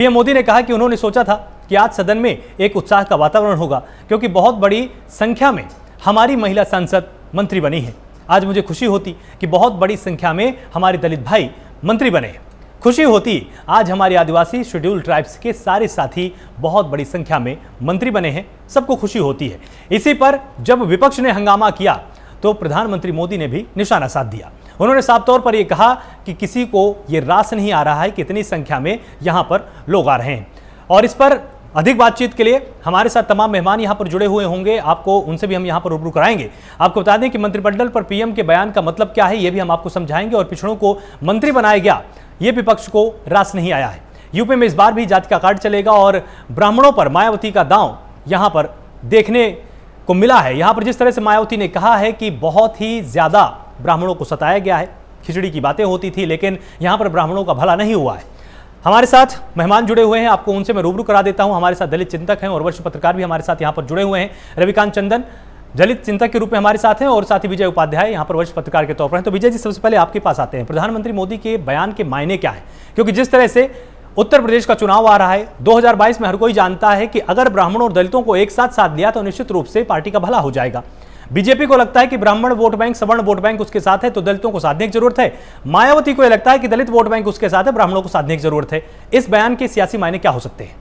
PM Modi ने कहा कि उन्होंने सोचा था कि आज सदन में एक उत्साह का वातावरण होगा क्योंकि बहुत बड़ी संख्या में हमारी महिला सांसद मंत्री बनी हैं। आज मुझे खुशी होती कि बहुत बड़ी संख्या में हमारे दलित भाई मंत्री बने हैं। खुशी होती आज हमारे आदिवासी शेड्यूल ट्राइब्स के सारे साथी बहुत बड़ी संख्या में मंत्री बने हैं, सबको खुशी होती है। इसी पर जब विपक्ष ने हंगामा किया तो प्रधानमंत्री मोदी ने भी निशाना साध दिया। उन्होंने साफ तौर पर यह कहा कि किसी को यह रास नहीं आ रहा है कि इतनी संख्या में यहां पर लोग आ रहे हैं। और इस पर अधिक बातचीत के लिए हमारे साथ तमाम मेहमान यहां पर जुड़े हुए होंगे, आपको उनसे भी हम यहां पर रूबरू कराएंगे। आपको बता दें कि मंत्रिमंडल पर पीएम के बयान का मतलब क्या है यह भी हम आपको समझाएंगे। और पिछड़ों को मंत्री बनाया गया यह विपक्ष को रास नहीं आया है। यूपी में इस बार भी जाति का कार्ड चलेगा और ब्राह्मणों पर मायावती का दांव यहां पर देखने को मिला है। यहां पर जिस तरह से मायावती ने कहा है कि बहुत ही ज्यादा ब्राह्मणों को सताया गया है, खिचड़ी की बातें होती थी, लेकिन यहां पर ब्राह्मणों का भला नहीं हुआ है। हमारे साथ मेहमान जुड़े हुए हैं, आपको उनसे मैं रूबरू करा देता हूं। हमारे साथ दलित चिंतक हैं और वरिष्ठ पत्रकार भी हमारे साथ यहां पर जुड़े हुए हैं। रविकांत चंदन दलित चिंतक के रूप में हमारे साथ हैं और साथ ही विजय उपाध्याय यहां पर वरिष्ठ पत्रकार के तौर पर हैं। तो विजय जी, सबसे पहले आपके पास आते हैं। प्रधानमंत्री मोदी के बयान के मायने क्या है? क्योंकि जिस तरह से उत्तर प्रदेश का चुनाव आ रहा है 2022 में, हर कोई जानता है कि अगर ब्राह्मणों और दलितों को एक साथ लिया तो निश्चित रूप से पार्टी का भला हो जाएगा। बीजेपी को लगता है कि ब्राह्मण वोट बैंक, सवर्ण वोट बैंक उसके साथ है तो दलितों को साधने की जरूरत है। मायावती को यह लगता है कि दलित वोट बैंक उसके साथ है, ब्राह्मणों को साधने की जरूरत है। इस बयान के सियासी मायने क्या हो सकते हैं?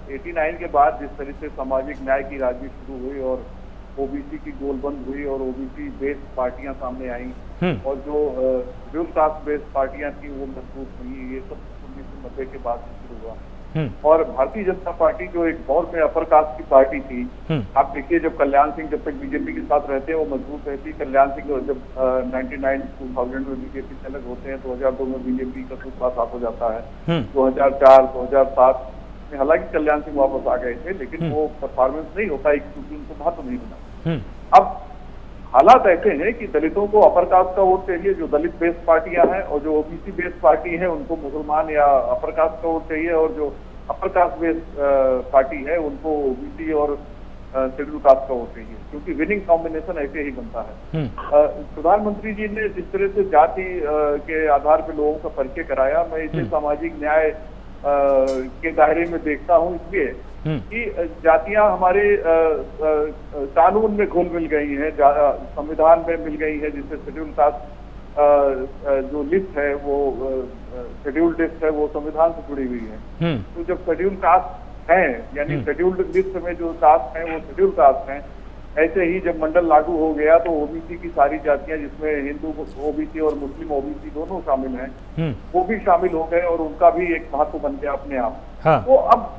89 के बाद जिस तरह से सामाजिक न्याय की राजनीति शुरू हुई और ओबीसी की गोलबंद हुई और ओबीसी बेस्ड पार्टियां सामने आई और जो शेड्यूल कास्ट बेस्ड पार्टियां थी वो मजबूत हुई, ये सब 1990 के बाद शुरू हुआ। और भारतीय जनता पार्टी जो एक दौर में अपर कास्ट की पार्टी थी, आप देखिए जब कल्याण सिंह जब तक बीजेपी के साथ रहते हैं वो मजबूत रहती। कल्याण सिंह जब 99-2000 में बीजेपी से अलग होते हैं, 2002 में बीजेपी का सूत्रा साफ हो जाता है। 2004-2007 में हालांकि कल्याण सिंह वापस आ गए थे, लेकिन वो परफॉर्मेंस नहीं होता है क्योंकि उनको महत्व नहीं मिला। अब हालात ऐसे हैं कि दलितों को अपर कास्ट का वोट चाहिए, जो दलित बेस्ड पार्टियां हैं, और जो ओबीसी बेस्ड पार्टी है उनको मुसलमान या अपर कास्ट का वोट चाहिए, और जो अपर कास्ट बेस्ड पार्टी है उनको ओबीसी और शेड्यूल कास्ट का वोट चाहिए, क्योंकि विनिंग कॉम्बिनेशन ऐसे ही बनता है। प्रधानमंत्री जी ने जिस तरह से जाति के आधार पर लोगों का परिचय कराया, मैं इसे सामाजिक न्याय के दायरे में देखता हूँ, इसलिए कि जातियां हमारे कानून में घुल मिल गई हैं, संविधान में मिल गई है, जिससे शेड्यूल कास्ट जो लिस्ट है वो शेड्यूल्ड लिस्ट है वो संविधान से जुड़ी हुई है। तो जब शेड्यूल कास्ट है यानी शेड्यूल्ड लिस्ट में जो कास्ट है वो शेड्यूल कास्ट है, ऐसे ही जब मंडल लागू हो गया तो ओबीसी की सारी जातियां, जिसमें हिंदू ओबीसी और मुस्लिम ओबीसी दोनों शामिल हैं, वो भी शामिल हो गए और उनका भी एक महत्व बन गया अपने आप। तो अब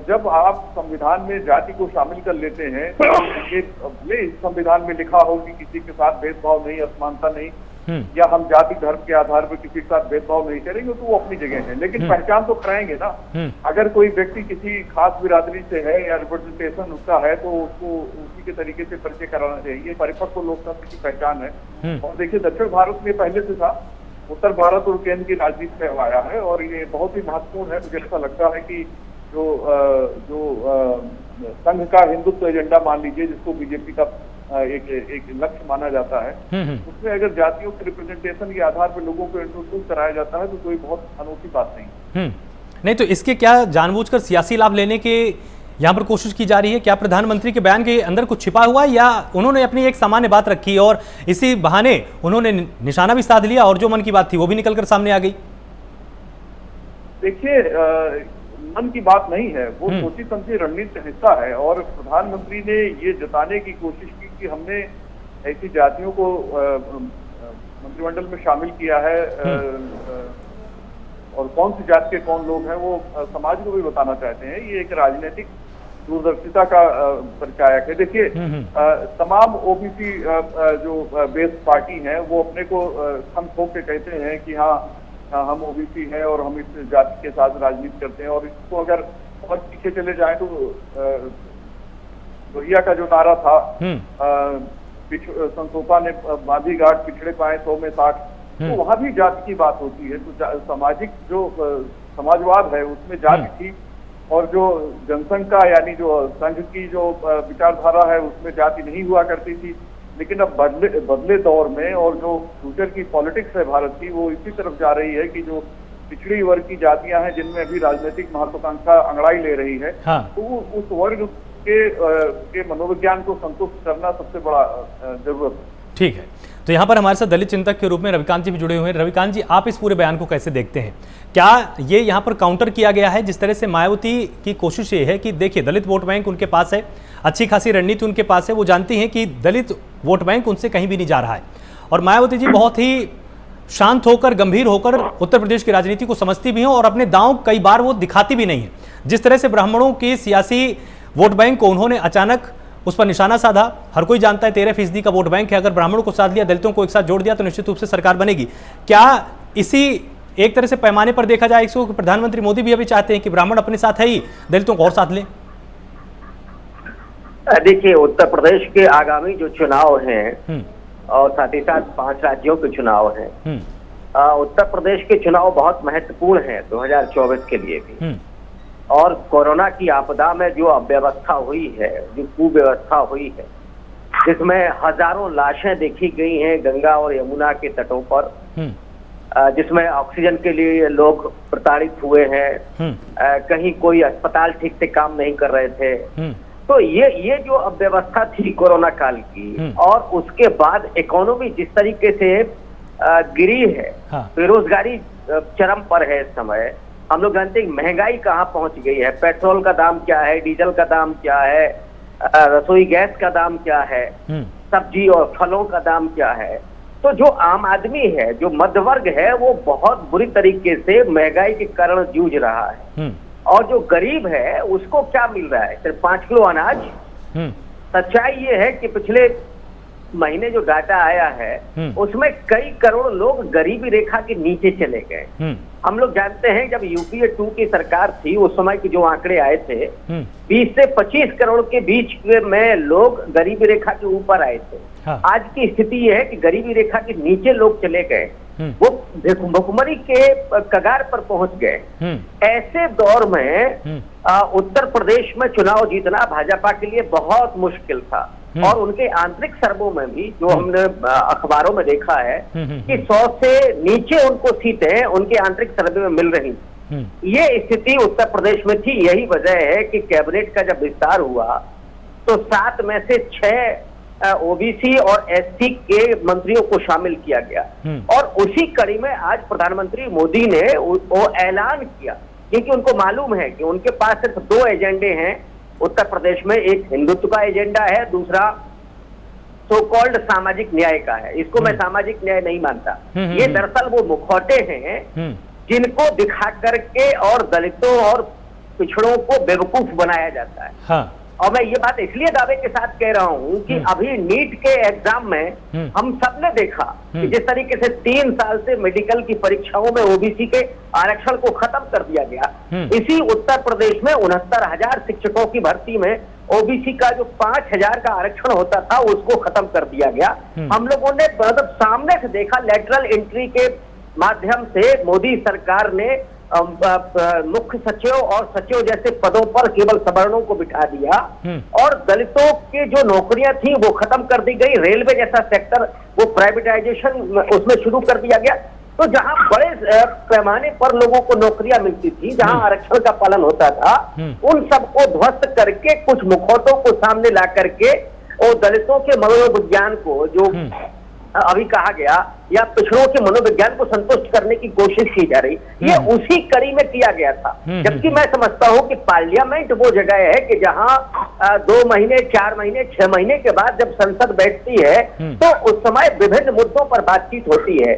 जब आप संविधान में जाति को शामिल कर लेते हैं तो भले इस संविधान में लिखा हो कि किसी के साथ भेदभाव नहीं, असमानता नहीं, या हम जाति धर्म के आधार पर किसी के साथ भेदभाव नहीं करेंगे, तो वो अपनी जगह है, लेकिन पहचान तो कराएंगे ना। अगर कोई व्यक्ति किसी खास बिरादरी से है या रिप्रेजेंटेशन उसका है तो उसको उसी के तरीके से परिचय कराना चाहिए। परिपक्व लोकतंत्र की पहचान है। और देखिए दक्षिण भारत में पहले से था, उत्तर भारत और केंद्र की राजनीति में आया है और ये बहुत ही महत्वपूर्ण है। मुझे ऐसा लगता है कि जो संघ का हिंदुत्व एजेंडा मान लीजिए, जिसको बीजेपी का एक लक्ष्य माना जाता है, उसमें अगर जातियों के रिप्रेजेंटेशन के आधार पर लोगों को इंट्रोड्यूस कराया जाता है तो कोई बहुत अनोखी बात नहीं। नहीं तो इसके क्या जानबूझकर सियासी लाभ लेने के यहाँ पर कोशिश की जा रही है? क्या प्रधानमंत्री के बयान के अंदर कुछ छिपा हुआ है या उन्होंने अपनी एक सामान्य बात रखी और इसी बहाने उन्होंने निशाना भी साध लिया और जो मन की बात थी वो भी निकलकर सामने आ गई? देखिए मन की बात नहीं है, वो सोची समझी रणनीति का हिस्सा है। और प्रधानमंत्री ने ये जताने की कोशिश की कि हमने ऐसी जातियों को मंत्रिमंडल में शामिल किया है और कौन सी जाति के कौन लोग हैं वो समाज को भी बताना चाहते हैं। ये एक राजनीतिक दूरदर्शिता का परिचायक है। देखिए तमाम ओबीसी जो बेस्ड पार्टी हैं वो अपने को खम ठोक के कहते हैं कि हाँ हम ओबीसी हैं और हम इस जाति के साथ राजनीति करते हैं। और इसको अगर बहुत पीछे चले जाएं तो लोहिया का जो नारा था, संसोपा ने बांधी गांठ पिछड़े पाए 100 में 60, तो वहां भी जाति की बात होती है। तो सामाजिक जो समाजवाद है उसमें जाति थी, और जो जनसंघ का यानी जो संघ की जो विचारधारा है उसमें जाति नहीं हुआ करती थी। लेकिन अब बदले दौर में और जो फ्यूचर की पॉलिटिक्स है भारत की, वो इसी तरफ जा रही है कि जो पिछड़ी वर्ग की जातियां हैं जिनमें अभी राजनीतिक महत्वाकांक्षा अंगड़ाई ले रही है, हाँ। तो उस वर्ग के मनोविज्ञान को संतुष्ट करना सबसे बड़ा जरूरत है। ठीक है, तो यहाँ पर हमारे साथ दलित चिंतक के रूप में रविकांत जी भी जुड़े हुए हैं। रविकांत जी, आप इस पूरे बयान को कैसे देखते हैं? क्या ये यहाँ पर काउंटर किया गया है? जिस तरह से मायावती की कोशिश ये है कि देखिए दलित वोट बैंक उनके पास है, अच्छी खासी रणनीति उनके पास है, वो जानती हैं कि दलित वोट बैंक उनसे कहीं भी नहीं जा रहा है, और मायावती जी बहुत ही शांत होकर, गंभीर होकर उत्तर प्रदेश की राजनीति को समझती भी हैं और अपने दांव कई बार वो दिखाती भी नहीं है। जिस तरह से ब्राह्मणों की सियासी वोट बैंक को उन्होंने अचानक उस पर निशाना साधा, हर कोई जानता है 13% का वोट बैंक है, अगर ब्राह्मणों को साथ लिया, दलितों को एक साथ जोड़ दिया तो निश्चित रूप से सरकार बनेगी। क्या इसी एक तरह से पैमाने पर देखा जाए इसको कि प्रधानमंत्री मोदी भी अभी चाहते हैं कि ब्राह्मण अपने साथ है ही, दलितों को और साथ लें? देखिए, उत्तर प्रदेश के आगामी जो चुनाव हैं और साथ ही साथ 5 राज्यों के चुनाव हैं, उत्तर प्रदेश के चुनाव बहुत महत्वपूर्ण हैं 2024 के लिए भी। और कोरोना की आपदा में जो अव्यवस्था हुई है, जो कुव्यवस्था हुई है, जिसमें हजारों लाशें देखी गई हैं गंगा और यमुना के तटों पर, जिसमें ऑक्सीजन के लिए लोग प्रताड़ित हुए हैं, कहीं कोई अस्पताल ठीक से काम नहीं कर रहे थे, तो ये जो अव्यवस्था थी कोरोना काल की, और उसके बाद इकोनॉमी जिस तरीके से गिरी है, बेरोजगारी चरम पर है इस समय। हम लोग जानते हैं महंगाई कहाँ पहुंच गई है, पेट्रोल का दाम क्या है, डीजल का दाम क्या है, रसोई गैस का दाम क्या है, सब्जी और फलों का दाम क्या है। तो जो आम आदमी है, जो मध्य वर्ग है, वो बहुत बुरी तरीके से महंगाई के कारण जूझ रहा है। और जो गरीब है उसको क्या मिल रहा है? सिर्फ 5 किलो अनाज। सच्चाई ये है कि पिछले महीने जो डाटा आया है उसमें कई करोड़ लोग गरीबी रेखा के नीचे चले गए। हम लोग जानते हैं जब यूपीए 2 की सरकार थी, उस समय के जो आंकड़े आए थे, 20 से 25 करोड़ के बीच में लोग गरीबी रेखा के ऊपर आए थे। हाँ। आज की स्थिति यह है कि गरीबी रेखा के नीचे लोग चले गए, वो भुखमरी के कगार पर पहुंच गए। ऐसे दौर में उत्तर प्रदेश में चुनाव जीतना भाजपा के लिए बहुत मुश्किल था। और उनके आंतरिक सर्वों में भी जो हमने अखबारों में देखा है कि 100 से नीचे उनको सीटें उनके आंतरिक सर्वे में मिल रही। ये स्थिति उत्तर प्रदेश में थी। यही वजह है कि कैबिनेट का जब विस्तार हुआ तो 7 में से 6 ओबीसी और एससी के मंत्रियों को शामिल किया गया। और उसी कड़ी में आज प्रधानमंत्री मोदी ने वो ऐलान किया, क्योंकि उनको मालूम है कि उनके पास सिर्फ 2 एजेंडे हैं उत्तर प्रदेश में। एक हिंदुत्व का एजेंडा है, दूसरा सो कॉल्ड सामाजिक न्याय का है। इसको मैं सामाजिक न्याय नहीं मानता। ये दरअसल वो मुखौटे हैं जिनको दिखा करके और दलितों और पिछड़ों को बेवकूफ बनाया जाता है। हाँ। और मैं ये बात इसलिए दावे के साथ कह रहा हूं कि अभी नीट के एग्जाम में हम सबने देखा कि जिस तरीके से 3 साल से मेडिकल की परीक्षाओं में ओबीसी के आरक्षण को खत्म कर दिया गया, इसी उत्तर प्रदेश में 69,000 शिक्षकों की भर्ती में ओबीसी का जो 5,000 का आरक्षण होता था उसको खत्म कर दिया गया। हम लोगों ने मतलब सामने से देखा, लेटरल एंट्री के माध्यम से मोदी सरकार ने मुख्य सचिव और सचिव जैसे पदों पर केवल सवर्णों को बिठा दिया और दलितों के जो नौकरियां थी वो खत्म कर दी गई। रेलवे जैसा सेक्टर वो प्राइवेटाइजेशन उसमें शुरू कर दिया गया। तो जहां बड़े पैमाने पर लोगों को नौकरियां मिलती थी, जहां आरक्षण का पालन होता था, उन सबको ध्वस्त करके कुछ मुखौटों को सामने ला करके और दलितों के मनोविज्ञान को जो अभी कहा गया या पिछड़ों के मनोविज्ञान को संतुष्ट करने की कोशिश की जा रही, ये उसी कड़ी में किया गया था। जबकि मैं समझता हूं कि पार्लियामेंट वो जगह है कि जहां 2 महीने, 4 महीने, 6 महीने के बाद जब संसद बैठती है तो उस समय विभिन्न मुद्दों पर बातचीत होती है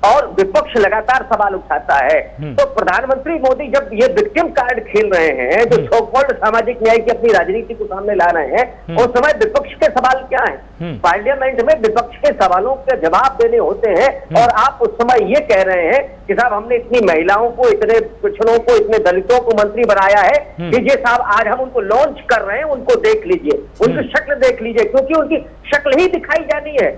और विपक्ष लगातार सवाल उठाता है। तो प्रधानमंत्री मोदी जब ये विक्टिम कार्ड खेल रहे हैं, जो सो कॉल्ड सामाजिक न्याय की अपनी राजनीति को सामने ला रहे हैं, उस समय विपक्ष के सवाल क्या है? पार्लियामेंट में विपक्ष के सवालों के जवाब देने होते हैं और आप उस समय ये कह रहे हैं कि साहब हमने इतनी महिलाओं को, इतने पिछड़ों को, इतने दलितों को मंत्री बनाया है कि ये साहब आज हम उनको लॉन्च कर रहे हैं, उनको देख लीजिए, उनकी शक्ल देख लीजिए, क्योंकि उनकी शक्ल ही दिखाई जानी है।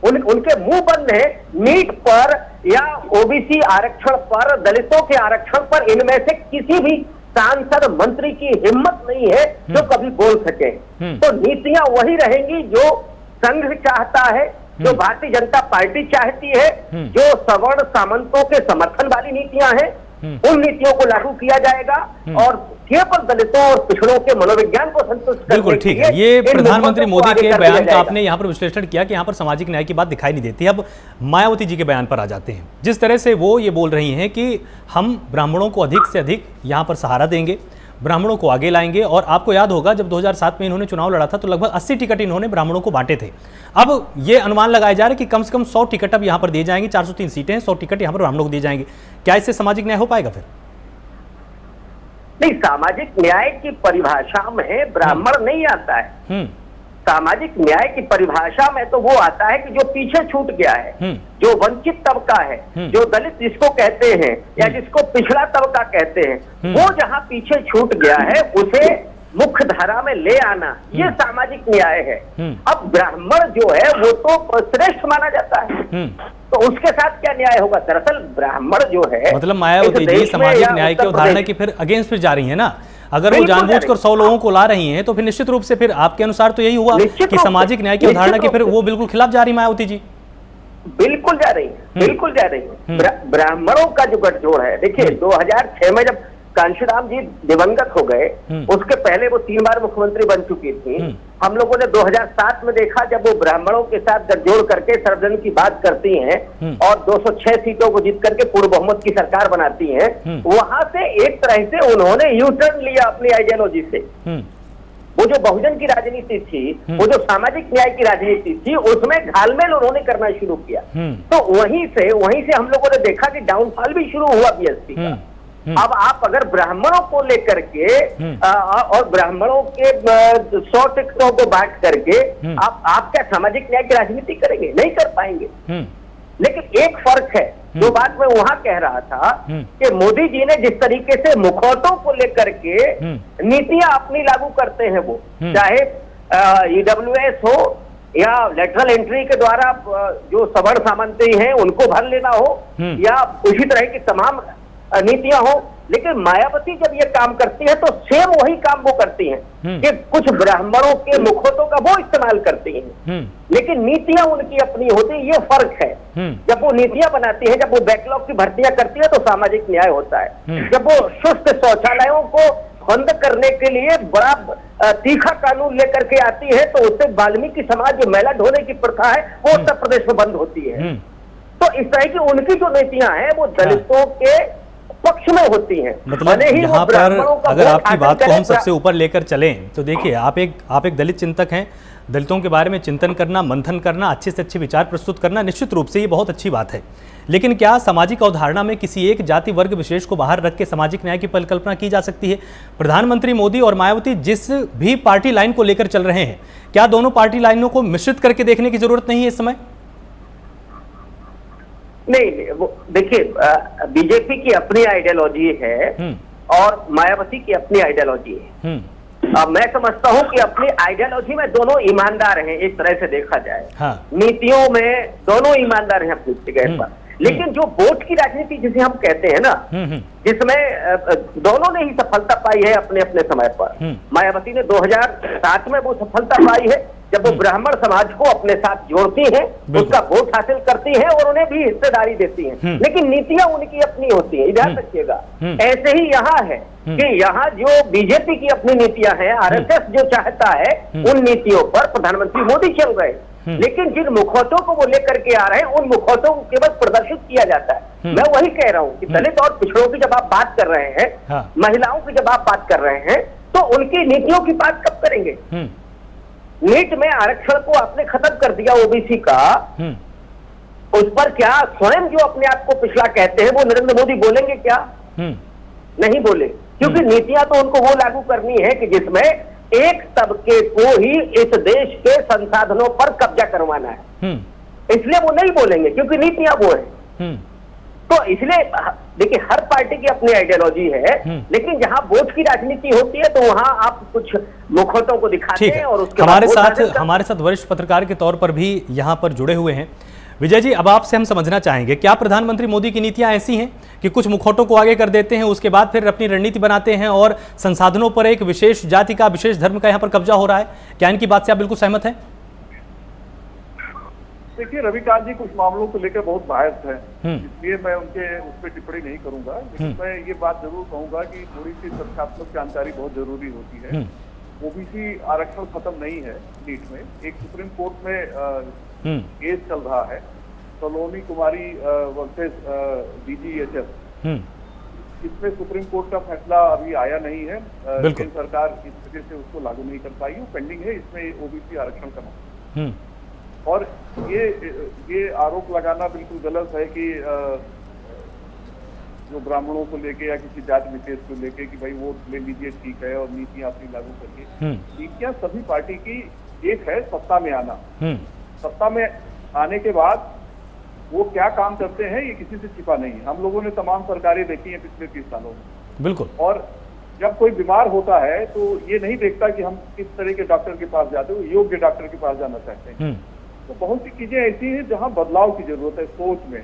उनके मुंह बंद है। नीट पर या ओबीसी आरक्षण पर, दलितों के आरक्षण पर इनमें से किसी भी सांसद मंत्री की हिम्मत नहीं है जो कभी बोल सके। तो नीतियां वही रहेंगी जो संघ चाहता है, जो भारतीय जनता पार्टी चाहती है, जो सवर्ण सामंतों के समर्थन वाली नीतियां हैं, उन नीतियों को लागू किया जाएगा और केवल दलितों और पिछड़ों के मनोविज्ञान को संतुष्ट करने बिल्कुल ठीक है। ये प्रधानमंत्री मोदी के बयान का आपने यहाँ पर विश्लेषण किया कि यहाँ पर सामाजिक न्याय की बात दिखाई नहीं देती। अब मायावती जी के बयान पर आ जाते हैं। जिस तरह से वो ये बोल रही हैं कि हम ब्राह्मणों को अधिक से अधिक यहाँ पर सहारा देंगे, ब्राह्मणों को आगे लाएंगे, और आपको याद होगा जब 2007 में इन्होंने चुनाव लड़ा था तो लगभग 80 टिकट इन्होंने ब्राह्मणों को बांटे थे। अब ये अनुमान लगाया जा रहा है कि कम से कम 100 टिकट अब यहाँ पर दिए जाएंगे, 403 सीटें हैं, 100 टिकट यहाँ पर ब्राह्मणों को दिए जाएंगे। क्या इससे सामाजिक न्याय हो पाएगा फिर? नहीं, सामाजिक न्याय की परिभाषा में ब्राह्मण नहीं आता है। सामाजिक न्याय की परिभाषा में तो वो आता है कि जो पीछे छूट गया है, जो वंचित तबका है, जो दलित जिसको कहते हैं या जिसको पिछड़ा तबका कहते हैं, वो जहां पीछे छूट गया है उसे मुख्य धारा में ले आना, ये सामाजिक न्याय है। अब ब्राह्मण जो है वो तो श्रेष्ठ माना जाता है, तो उसके साथ क्या न्याय होगा? दरअसल ब्राह्मण जो है, मतलब मायावती जी सामाजिक न्याय की अवधारणा की फिर अगेंस्ट फिर जा रही है ना। अगर वो जानबूझकर 100 लोगों को ला रही हैं तो फिर निश्चित रूप से फिर आपके अनुसार तो यही हुआ कि सामाजिक न्याय की अवधारणा की फिर वो बिल्कुल खिलाफ जा रही मायावती जी। बिल्कुल जा रही है, बिल्कुल जा रही है। ब्राह्मणों का जो गठजोड़ है, देखिए 2006 में जब कांशीराम जी दिवंगत हो गए, उसके पहले वो 3 बार मुख्यमंत्री बन चुकी थी। हम लोगों ने 2007 में देखा जब वो ब्राह्मणों के साथ गठजोड़ करके सर्वजन की बात करती हैं और 206 सीटों को जीत करके पूर्ण बहुमत की सरकार बनाती हैं, वहां से एक तरह से उन्होंने यू टर्न लिया अपनी आइडियोलॉजी से। वो जो बहुजन की राजनीति थी, वो जो सामाजिक न्याय की राजनीति थी, उसमें घालमेल उन्होंने करना शुरू किया। तो वहीं से हम लोगों ने देखा कि डाउनफॉल भी शुरू हुआ बीएसपी का। अब आप अगर ब्राह्मणों को लेकर के और ब्राह्मणों के 100 टिकटों को बांट करके आप क्या सामाजिक न्याय की राजनीति करेंगे? नहीं कर पाएंगे। लेकिन एक फर्क है, जो बात मैं वहां कह रहा था कि मोदी जी ने जिस तरीके से मुखौटों को लेकर के नीतियां अपनी लागू करते हैं, वो चाहे ईडब्ल्यूएस हो या लेटरल एंट्री के द्वारा जो सवर्ण सामंती हैं उनको भर लेना हो, या उसी तरह की तमाम नीतियां हो, लेकिन मायावती जब ये काम करती है तो सेम वही काम वो करती हैं कि कुछ ब्राह्मणों के मुखौटों का वो इस्तेमाल करती हैं, लेकिन नीतियां उनकी अपनी होती है। ये फर्क है। जब वो नीतियां बनाती है, जब वो बैकलॉग की भर्तियां करती है तो सामाजिक न्याय होता है। जब वो सुस्त शौचालयों को बंद करने के लिए बड़ा तीखा कानून लेकर के आती है तो उससे वाल्मीकि समाज जो मैला ढोने की प्रथा है वो उत्तर प्रदेश में बंद होती है। तो इस तरह की उनकी जो नीतियां हैं वो दलितों के पक्ष में होती हैं। मतलब यहाँ पर अगर आपकी बात को हम सबसे ऊपर लेकर चलें तो देखिए, आप एक दलित चिंतक हैं। दलितों के बारे में चिंतन करना, मंथन करना, अच्छे से अच्छे विचार प्रस्तुत करना निश्चित रूप से ये बहुत अच्छी बात है। लेकिन क्या सामाजिक अवधारणा में किसी एक जाति वर्ग विशेष को बाहर रख के सामाजिक न्याय की परिकल्पना की जा सकती है? प्रधानमंत्री मोदी और मायावती जिस भी पार्टी लाइन को लेकर चल रहे हैं, क्या दोनों पार्टी लाइनों को मिश्रित करके देखने की जरूरत नहीं है इस समय? नहीं, वो देखिए, बीजेपी की अपनी आइडियोलॉजी है और मायावती की अपनी आइडियोलॉजी है। मैं समझता हूं कि अपनी आइडियोलॉजी में दोनों ईमानदार हैं, एक तरह से देखा जाए। हाँ। नीतियों में दोनों ईमानदार हैं अपनी जगह पर, लेकिन जो वोट की राजनीति जिसे हम कहते हैं ना, जिसमें दोनों ने ही सफलता पाई है अपने अपने समय पर। मायावती ने 2007 में वो सफलता पाई है जब वो ब्राह्मण समाज को अपने साथ जोड़ती हैं, उसका वोट हासिल करती हैं और उन्हें भी हिस्सेदारी देती हैं, लेकिन नीतियां उनकी अपनी होती हैं। ध्यान रखिएगा। ऐसे ही यहाँ है कि यहाँ जो बीजेपी की अपनी नीतियां हैं, आरएसएस जो चाहता है उन नीतियों पर प्रधानमंत्री मोदी चल गए, लेकिन जिन मुखौटों को वो लेकर के आ रहे हैं उन मुखौटों को केवल प्रदर्शित किया जाता है। मैं वही कह रहा हूँ कि दलित और पिछड़ों की जब आप बात कर रहे हैं, महिलाओं की जब आप बात कर रहे हैं, तो उनकी नीतियों की बात कब करेंगे? नीट में आरक्षण को आपने खत्म कर दिया ओबीसी का, उस पर क्या स्वयं जो अपने आप को पिछड़ा कहते हैं वो नरेंद्र मोदी बोलेंगे क्या? नहीं बोले, क्योंकि नीतियां तो उनको वो लागू करनी है कि जिसमें एक तबके को ही इस देश के संसाधनों पर कब्जा करवाना है। इसलिए वो नहीं बोलेंगे क्योंकि नीतियां वो है। तो इसलिए देखिए, हर पार्टी की अपनी आइडियोलॉजी है, लेकिन जहां वोट की राजनीति होती है तो वहां आप कुछ मुखौटों को दिखाते हैं और उसके हमारे साथ वरिष्ठ पत्रकार के तौर पर भी यहाँ पर जुड़े हुए हैं विजय जी। अब आपसे हम समझना चाहेंगे, क्या प्रधानमंत्री मोदी की नीतियां ऐसी हैं कि कुछ मुखौटों को आगे कर देते हैं, उसके बाद फिर अपनी रणनीति बनाते हैं और संसाधनों पर एक विशेष जाति का, विशेष धर्म का यहाँ पर कब्जा हो रहा है? क्या इनकी बात से आप बिल्कुल सहमत हैं? देखिए, रविकांत जी कुछ मामलों को लेकर बहुत बायस्ड है, इसलिए मैं उनके उस पर टिप्पणी नहीं करूंगा। लेकिन मैं ये बात जरूर कहूंगा कि थोड़ी सी तथ्यात्मक जानकारी बहुत जरूरी होती है। ओबीसी आरक्षण खत्म नहीं है नीट में। एक सुप्रीम कोर्ट में केस चल रहा है, सलोनी कुमारी वर्सेस DGHS। इसमें सुप्रीम कोर्ट का फैसला अभी आया नहीं है। केंद्र सरकार इस वजह से उसको लागू नहीं कर पाई, वो पेंडिंग है। इसमें ओबीसी आरक्षण का मामला, और ये आरोप लगाना बिल्कुल गलत है कि जो ब्राह्मणों को लेके या किसी जाति विशेष को लेके कि भाई वोट ले लीजिए, ठीक है, और नीतियां अपनी लागू करिए। नीतियां सभी पार्टी की एक है, सत्ता में आना। सत्ता में आने के बाद वो क्या काम करते हैं ये किसी से छिपा नहीं है। हम लोगों ने तमाम सरकारें देखी हैं पिछले 30 सालों में। बिल्कुल। और जब कोई बीमार होता है तो ये नहीं देखता कि हम किस तरह के डॉक्टर के पास जाते हैं, योग्य डॉक्टर के पास जाना चाहते हैं। तो बहुत सी चीजें ऐसी हैं जहां बदलाव की जरूरत है सोच में।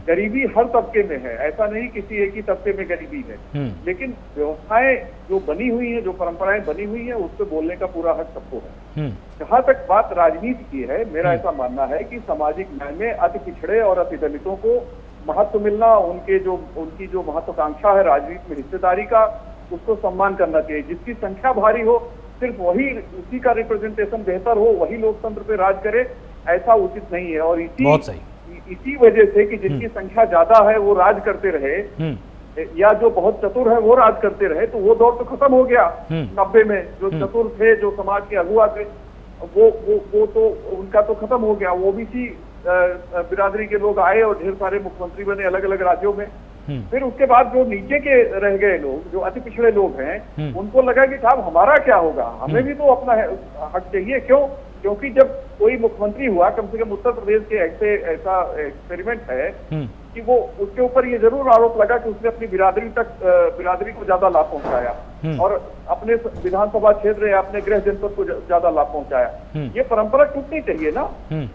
गरीबी हर तबके में है, ऐसा नहीं किसी एक ही तबके में गरीबी है, लेकिन व्यवस्थाएं जो बनी हुई है, जो परंपराएं बनी हुई है, उस पर बोलने का पूरा हक सबको है। जहां तक बात राजनीति की है, मेरा ऐसा मानना है कि सामाजिक न्याय में अति पिछड़े और अति दलितों को महत्व मिलना, उनकी जो महत्वाकांक्षा है राजनीति में हिस्सेदारी का, उसको सम्मान करना चाहिए। जिसकी संख्या भारी हो, सिर्फ वही, उसी का रिप्रेजेंटेशन बेहतर हो, वही लोकतंत्र पे राज करे, ऐसा उचित नहीं है। और इसी वजह से कि जिनकी संख्या ज्यादा है वो राज करते रहे, या जो बहुत चतुर है वो राज करते रहे, तो वो दौर तो खत्म हो गया 90 में। जो चतुर थे, जो समाज के अगुआ थे, वो तो उनका तो खत्म हो गया। ओबीसी बिरादरी के लोग आए और ढेर सारे मुख्यमंत्री बने अलग अलग राज्यों में। फिर उसके बाद जो नीचे के रह गए लोग, जो अति पिछड़े लोग हैं, उनको लगा कि साहब हमारा क्या होगा, हमें भी तो अपना हक चाहिए। क्योंकि जब कोई मुख्यमंत्री हुआ, कम से कम उत्तर प्रदेश के ऐसा एक्सपेरिमेंट है कि वो उसके ऊपर ये जरूर आरोप लगा कि उसने अपनी बिरादरी को ज्यादा लाभ पहुंचाया और अपने विधानसभा क्षेत्र या अपने गृह जनपद को ज्यादा लाभ पहुंचाया। ये परंपरा टूटनी चाहिए ना।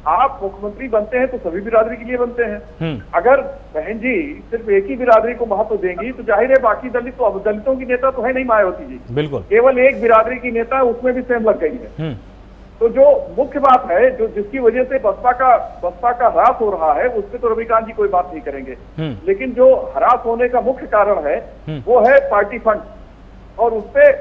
आप मुख्यमंत्री बनते हैं तो सभी बिरादरी के लिए बनते हैं। अगर बहन जी सिर्फ एक ही बिरादरी को महत्व देंगी तो जाहिर है बाकी दलित, तो अब दलितों की नेता तो है नहीं मायावती जी, बिल्कुल, केवल एक बिरादरी की नेता, उसमें भी सेम लग गई है। तो जो मुख्य बात है, जो जिसकी वजह से बसपा का ह्रास हो रहा है, उस पर तो रविकांत जी कोई बात नहीं करेंगे। लेकिन जो ह्रास होने का मुख्य कारण है वो है पार्टी फंड, और उस पर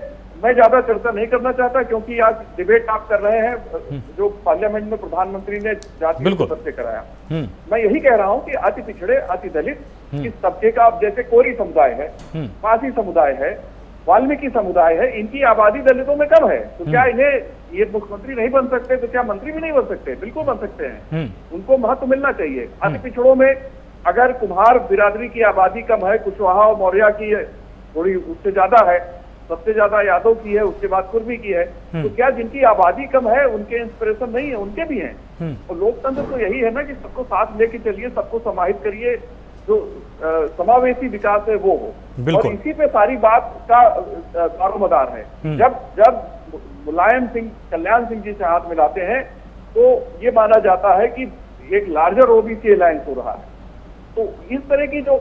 मैं ज्यादा चर्चा नहीं करना चाहता, क्योंकि आज डिबेट आप कर रहे हैं जो पार्लियामेंट में प्रधानमंत्री ने जाति स्तर से कराया। मैं यही कह रहा हूं कि अति पिछड़े, अति दलित इस तबके का, जैसे कोरी समुदाय है, पासी समुदाय है, वाल्मीकि समुदाय है, इनकी आबादी दलितों में कम है। तो क्या इन्हें ये मुख्यमंत्री नहीं बन सकते? तो क्या मंत्री भी नहीं बन सकते? बिल्कुल बन सकते हैं। उनको महत्व मिलना चाहिए। अति पिछड़ों में अगर कुम्हार बिरादरी की आबादी कम है, कुशवाहा और मौर्य की थोड़ी उससे ज्यादा है, सबसे ज्यादा यादव की है, उसके बाद कुर्मी की है, तो क्या जिनकी आबादी कम है उनके इंस्पिरेशन नहीं है? उनके भी हैं। और लोकतंत्र तो यही है ना कि सबको साथ लेके चलिए, सबको समाहित करिए, जो समावेशी विकास है वो हो। और इसी पे सारी बात का दारोमदार है। जब मुलायम सिंह कल्याण सिंह जी से हाथ मिलाते हैं तो ये माना जाता है कि एक लार्जर ओबीसी अलायंस हो रहा है। तो इस तरह की जो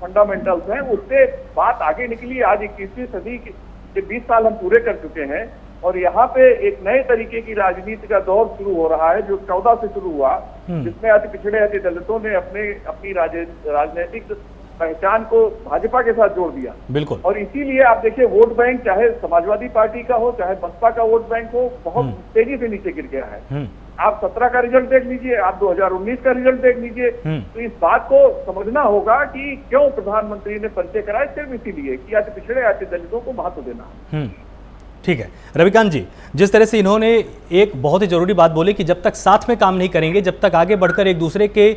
फंडामेंटल्स हैं उससे बात आगे निकली। आज 21वीं सदी के 20 साल हम पूरे कर चुके हैं और यहाँ पे एक नए तरीके की राजनीति का दौर शुरू हो रहा है, जो 14 से शुरू हुआ, जिसमें अति पिछड़े, अति दलितों ने अपनी राजनीतिक पहचान को भाजपा के साथ जोड़ दिया। बिल्कुल। और इसीलिए आप देखिए वोट बैंक, चाहे समाजवादी पार्टी का हो, चाहे बसपा का वोट बैंक हो, बहुत तेजी से नीचे गिर गया है। आप 17 का रिजल्ट देख लीजिए, आप 2019 का रिजल्ट देख लीजिए, तो इस बात को समझना होगा कि क्यों प्रधानमंत्री ने परिचय कराए, सिर्फ इसीलिए कि अति पिछड़े, अति दलितों को महत्व देना। ठीक है रविकांत जी, जिस तरह से इन्होंने एक बहुत ही जरूरी बात बोली कि जब तक साथ में काम नहीं करेंगे, जब तक आगे बढ़कर एक दूसरे के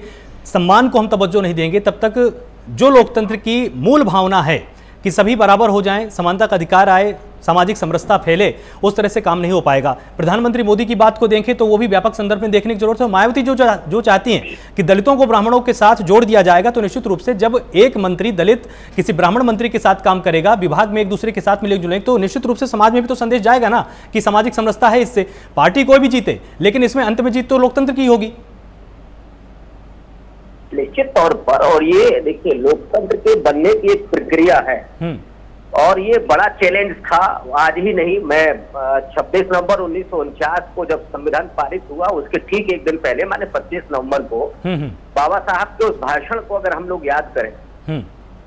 सम्मान को हम तवज्जो नहीं देंगे, तब तक जो लोकतंत्र की मूल भावना है कि सभी बराबर हो जाएं, समानता का अधिकार आए, सामाजिक समरसता फैले, उस तरह से काम नहीं हो पाएगा। प्रधानमंत्री मोदी की बात को देखें तो वो भी व्यापक संदर्भ में देखने की जरूरत है। मायावती जो चाहती हैं कि दलितों को ब्राह्मणों के साथ जोड़ दिया जाएगा, तो निश्चित रूप से जब एक मंत्री दलित किसी ब्राह्मण मंत्री के साथ काम करेगा, विभाग में एक दूसरे के साथ मिले जुलेंगे, तो निश्चित रूप से समाज में भी तो संदेश जाएगा ना कि सामाजिक समरसता है। इससे पार्टी कोई भी जीते, लेकिन इसमें अंत में जीत तो लोकतंत्र की होगी। निश्चित तौर पर, और ये देखिए लोकतंत्र के बनने की एक प्रक्रिया है और ये बड़ा चैलेंज था, आज ही नहीं। मैं 26 नवंबर 1949 को जब संविधान पारित हुआ उसके ठीक एक दिन पहले माने 25 नवंबर को बाबा साहब के उस भाषण को अगर हम लोग याद करें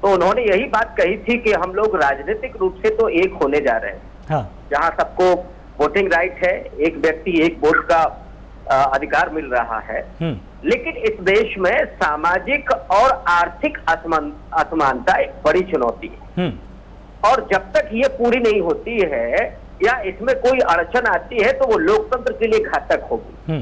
तो उन्होंने यही बात कही थी कि हम लोग राजनीतिक रूप से तो एक होने जा रहे हैं, हाँ। जहां सबको वोटिंग राइट है, एक व्यक्ति एक वोट का अधिकार मिल रहा है, लेकिन इस देश में सामाजिक और आर्थिक असमानता एक बड़ी चुनौती है। और जब तक ये पूरी नहीं होती है या इसमें कोई अड़चन आती है तो वो लोकतंत्र के लिए घातक होगी।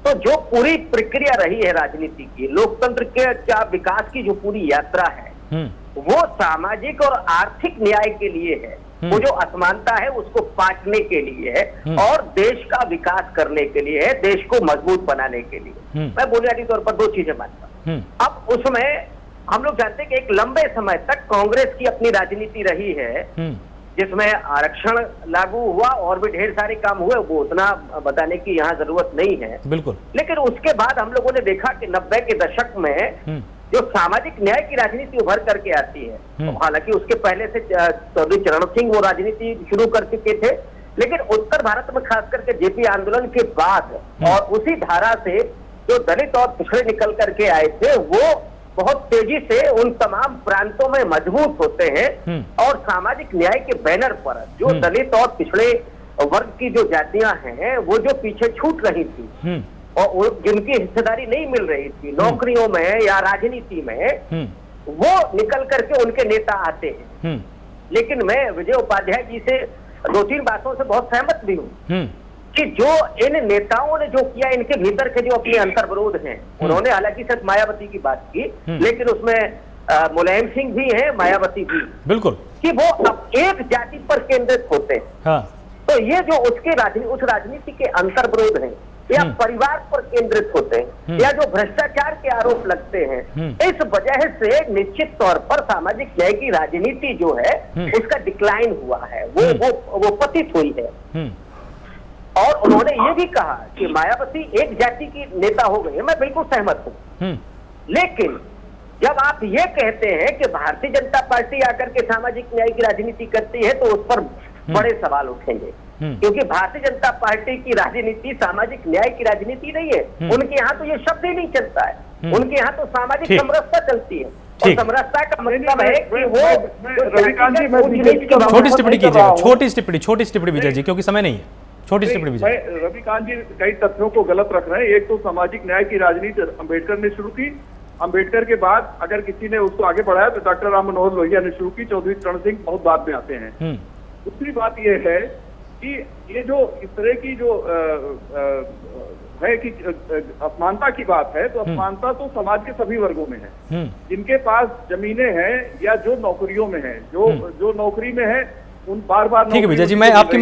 तो जो पूरी प्रक्रिया रही है राजनीति की, लोकतंत्र के क्या विकास की जो पूरी यात्रा है वो सामाजिक और आर्थिक न्याय के लिए है। वो जो असमानता है उसको पाटने के लिए है और देश का विकास करने के लिए है, देश को मजबूत बनाने के लिए। मैं बुनियादी तौर पर दो चीजें मानता हूं। अब उसमें हम लोग जानते हैं कि एक लंबे समय तक कांग्रेस की अपनी राजनीति रही है जिसमें आरक्षण लागू हुआ और भी ढेर सारे काम हुए, वो उतना बताने की यहाँ जरूरत नहीं है। बिल्कुल। लेकिन उसके बाद हम लोगों ने देखा कि 90 के दशक में जो सामाजिक न्याय की राजनीति उभर करके आती है, तो हालांकि उसके पहले से चौधरी चरण सिंह वो राजनीति शुरू कर चुके थे, लेकिन उत्तर भारत में खास करके जेपी आंदोलन के बाद और उसी धारा से जो दलित और पिछड़े निकल करके आए थे वो बहुत तेजी से उन तमाम प्रांतों में मजबूत होते हैं और सामाजिक न्याय के बैनर पर जो दलित और पिछड़े वर्ग की जो जातियां हैं वो जो पीछे छूट रही थी और जिनकी हिस्सेदारी नहीं मिल रही थी नौकरियों में या राजनीति में, वो निकल करके उनके नेता आते हैं। लेकिन मैं विजय उपाध्याय जी से 2-3 बातों से बहुत सहमत भी हूँ कि जो इन नेताओं ने जो किया, इनके भीतर के जो अपने अंतर्विरोध हैं, उन्होंने हालांकि सिर्फ मायावती की बात की, लेकिन उसमें मुलायम सिंह भी है, मायावती भी, बिल्कुल, कि वो अब एक जाति पर केंद्रित होते हैं। हाँ। तो ये जो उस राजनीति के अंतर्विरोध हैं या परिवार पर केंद्रित होते हैं या जो भ्रष्टाचार के आरोप लगते हैं, इस वजह से निश्चित तौर पर सामाजिक न्याय की राजनीति जो है उसका डिक्लाइन हुआ है, वो पतित हुई है। और उन्होंने ये भी कहा कि मायावती एक जाति की नेता हो गई है, मैं बिल्कुल सहमत हूँ। लेकिन जब आप ये कहते हैं कि भारतीय जनता पार्टी आकर के सामाजिक न्याय की राजनीति करती है तो उस पर बड़े सवाल उठेंगे, क्योंकि भारतीय जनता पार्टी की राजनीति सामाजिक न्याय की राजनीति नहीं है। उनके यहाँ तो ये शब्द ही नहीं चलता है, उनके यहाँ तो सामाजिक समरसता चलती है। और समरसता का मतलब है कि वो रविकांत जी छोटी टिप्पणी कीजिएगा, छोटी टिप्पणी विजय जी, क्योंकि समय नहीं है। छोटी टिप्पणी विजय। रविकांत जी कई तथ्यों को गलत रख रहे हैं। एक तो सामाजिक न्याय की राजनीति अम्बेडकर ने शुरू की, अम्बेडकर के बाद अगर किसी ने उसको आगे बढ़ाया तो डॉक्टर राम मनोहर लोहिया ने शुरू की, चौधरी चरण सिंह बहुत बाद में आते हैं। दूसरी बात यह है कि ये जो इस तरह की जो है कि असमानता की बात है, तो असमानता तो समाज के सभी वर्गों में है। जिनके पास जमीनें हैं या जो नौकरियों में है, जो नौकरी में है, उन बार ठीक है विजय जी, मैं आपकी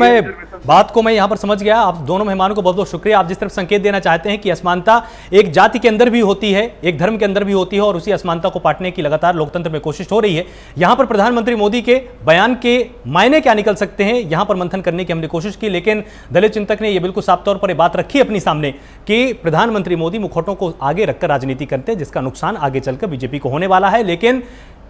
बात को मैं यहाँ पर समझ गया। आप दोनों मेहमानों को बहुत बहुत शुक्रिया। आप जिस तरफ संकेत देना चाहते हैं कि असमानता एक जाति के अंदर भी होती है, एक धर्म के अंदर भी होती है, और उसी असमानता को पाटने की लगातार लोकतंत्र में कोशिश हो रही है। यहाँ पर प्रधानमंत्री मोदी के बयान के मायने क्या निकल सकते हैं, यहाँ पर मंथन करने की हमने कोशिश की, लेकिन दलित चिंतक ने यह बिल्कुल साफ तौर पर यह बात रखी अपनी सामने कि प्रधानमंत्री मोदी मुखौटों को आगे रखकर राजनीति करते हैं, जिसका नुकसान आगे चलकर बीजेपी को होने वाला है। लेकिन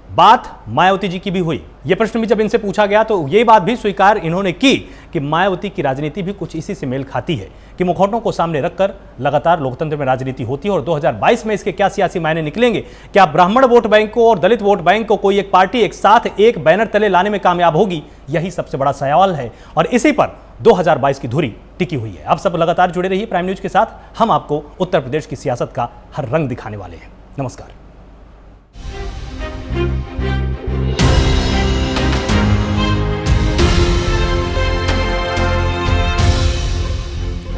बात मायावती जी की भी हुई, यह प्रश्न भी जब इनसे पूछा गया तो यह बात भी स्वीकार इन्होंने की कि मायावती की राजनीति भी कुछ इसी से मेल खाती है कि मुखौटों को सामने रखकर लगातार लोकतंत्र में राजनीति होती है। और 2022 में इसके क्या सियासी मायने निकलेंगे, क्या ब्राह्मण वोट बैंक को और दलित वोट बैंक को कोई एक पार्टी एक साथ एक बैनर तले लाने में कामयाब होगी, यही सबसे बड़ा सवाल है। और इसी पर 2022 की धुरी टिकी हुई है। आप सब लगातार जुड़े रहिए प्राइम न्यूज के साथ, हम आपको उत्तर प्रदेश की सियासत का हर रंग दिखाने वाले हैं। नमस्कार।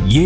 ये